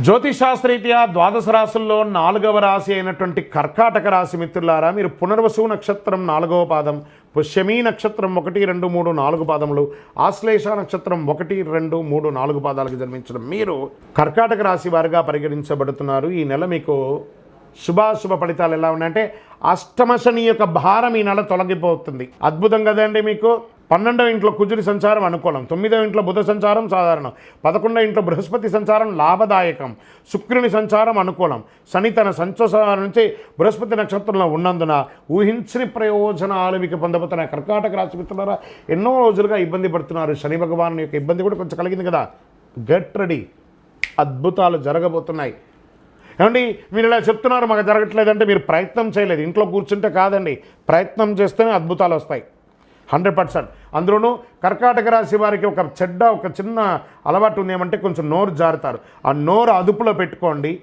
జ్యోతిషాస్త్రరీత్యా ద్వాదశ రాశుల్లో 4వ రాశి అయినటువంటి కర్కాటక రాశి మిత్రులారా, మీరు పునర్వసు నక్షత్రం 4వ పాదం, పుష్యమీ నక్షత్రం 1, 2, 3, 4 పాదములు, ఆశ్లేష నక్షత్రం 1, 2, 3, 4 పాదాలకు జన్మించడం మీరు కర్కాటక రాశి వారిగా పరిగణించబడుతున్నారు. ఈ నెల మీకు శుభాశుభ ఫలితాలు ఎలా ఉన్నాయంటే, అష్టమ శని యొక్క భారం ఈ నెల తొలగిపోతుంది. అద్భుతం కదండి. మీకు 12వ ఇంట్లో కుజుడి సంచారం అనుకూలం, 9వ ఇంట్లో బుధ సంచారం సాధారణం, 11వ ఇంట్లో బృహస్పతి సంచారం లాభదాయకం, శుక్రుని సంచారం అనుకూలం, శని తన సంచారం నుంచి బృహస్పతి నక్షత్రంలో ఉన్నందున ఊహించని ప్రయోజనాలు మీకు పొందబోతున్న కర్కాటక రాశి మిత్రులారా, ఎన్నో రోజులుగా ఇబ్బంది పడుతున్నారు. శని భగవాను యొక్క ఇబ్బంది కూడా కొంచెం కలిగింది కదా. గెట్ రెడీ, అద్భుతాలు జరగబోతున్నాయి. ఏమండి, మీరు ఇలా చెప్తున్నారు మాకు జరగట్లేదంటే మీరు ప్రయత్నం చేయలేదు. ఇంట్లో కూర్చుంటే కాదండి, ప్రయత్నం చేస్తేనే అద్భుతాలు వస్తాయి 100%. అందులోనూ కర్కాటక రాశి వారికి ఒక చిన్న అలవాటు ఉంది, ఏమంటే కొంచెం నోరు జారుతారు. ఆ నోరు అదుపులో పెట్టుకోండి.